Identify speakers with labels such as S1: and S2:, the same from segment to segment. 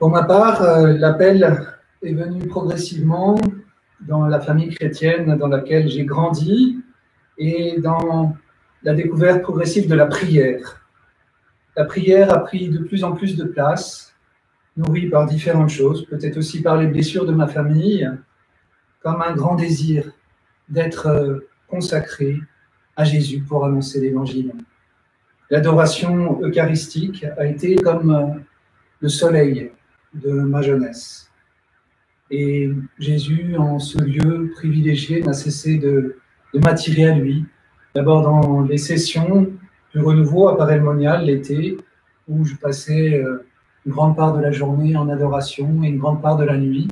S1: Pour ma part, l'appel est venu progressivement dans la famille chrétienne dans laquelle j'ai grandi et dans la découverte progressive de la prière. La prière a pris de plus en plus de place, nourrie par différentes choses, peut-être aussi par les blessures de ma famille, comme un grand désir d'être consacré à Jésus pour annoncer l'Évangile. L'adoration eucharistique a été comme le soleil de ma jeunesse. Et Jésus, en ce lieu privilégié, n'a cessé de m'attirer à lui. D'abord dans les sessions du renouveau à Paray-le-Monial l'été, où je passais une grande part de la journée en adoration et une grande part de la nuit.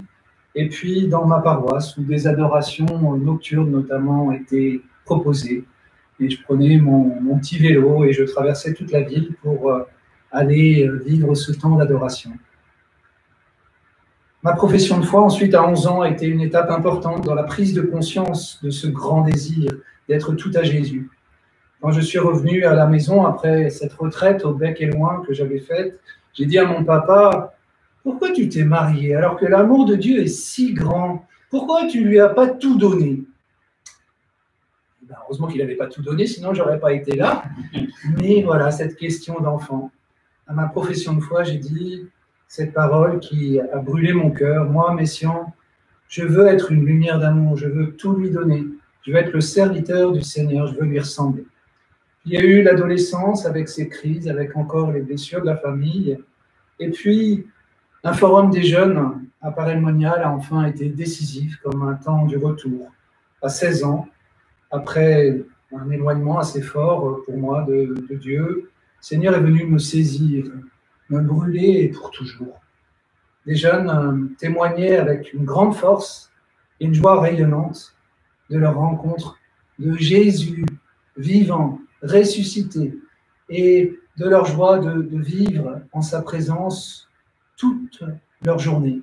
S1: Et puis dans ma paroisse, où des adorations nocturnes notamment étaient proposées. Et je prenais mon petit vélo et je traversais toute la ville pour aller vivre ce temps d'adoration. Ma profession de foi, ensuite, à 11 ans, a été une étape importante dans la prise de conscience de ce grand désir d'être tout à Jésus. Quand je suis revenu à la maison, après cette retraite au bec et loin que j'avais faite, j'ai dit à mon papa, « Pourquoi tu t'es marié alors que l'amour de Dieu est si grand? Pourquoi tu ne lui as pas tout donné ?» Heureusement qu'il n'avait pas tout donné, sinon je n'aurais pas été là. Mais voilà, cette question d'enfant. À ma profession de foi, j'ai dit cette parole qui a brûlé mon cœur. Moi, Messian, je veux être une lumière d'amour, je veux tout lui donner. Je veux être le serviteur du Seigneur, je veux lui ressembler. Il y a eu l'adolescence avec ses crises, avec encore les blessures de la famille. Et puis, un forum des jeunes à Paray-le-Monial a enfin été décisif comme un temps du retour. À 16 ans, après un éloignement assez fort pour moi de Dieu, le Seigneur est venu me saisir, me brûler et pour toujours. Les jeunes témoignaient avec une grande force et une joie rayonnante de leur rencontre de Jésus vivant, ressuscité, et de leur joie de vivre en sa présence toute leur journée.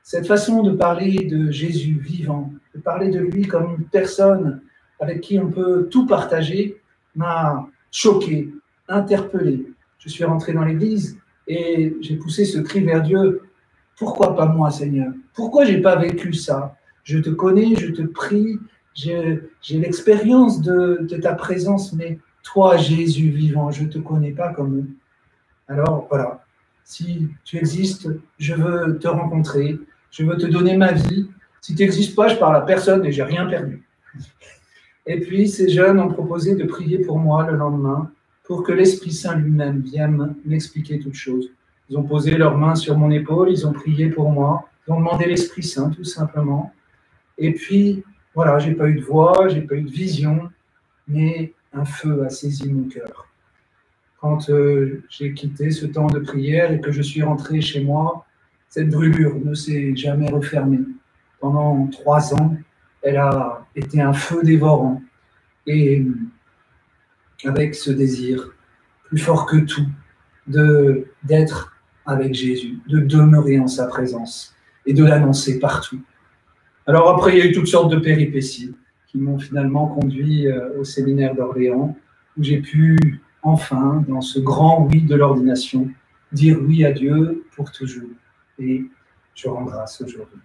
S1: Cette façon de parler de Jésus vivant, de parler de lui comme une personne avec qui on peut tout partager, m'a choqué, interpellé. Je suis rentré dans l'église et j'ai poussé ce cri vers Dieu. Pourquoi pas moi, Seigneur? Pourquoi j'ai pas vécu ça? Je te connais, je te prie, j'ai l'expérience de ta présence, mais toi, Jésus vivant, je ne te connais pas comme eux. Alors voilà, si tu existes, je veux te rencontrer, je veux te donner ma vie. Si tu n'existes pas, je parle à personne et j'ai rien perdu. Et puis, ces jeunes ont proposé de prier pour moi le lendemain pour que l'Esprit Saint lui-même vienne m'expliquer toutes choses. Ils ont posé leurs mains sur mon épaule, ils ont prié pour moi, ils ont demandé l'Esprit Saint tout simplement. Et puis, voilà, j'ai pas eu de voix, j'ai pas eu de vision, mais un feu a saisi mon cœur. Quand j'ai quitté ce temps de prière et que je suis rentré chez moi, cette brûlure ne s'est jamais refermée. Pendant 3 ans, elle a été un feu dévorant. Et avec ce désir, plus fort que tout, d'être avec Jésus, de demeurer en sa présence et de l'annoncer partout. Alors après, il y a eu toutes sortes de péripéties qui m'ont finalement conduit au séminaire d'Orléans, où j'ai pu enfin, dans ce grand oui de l'ordination, dire oui à Dieu pour toujours. Et je rends grâce aujourd'hui.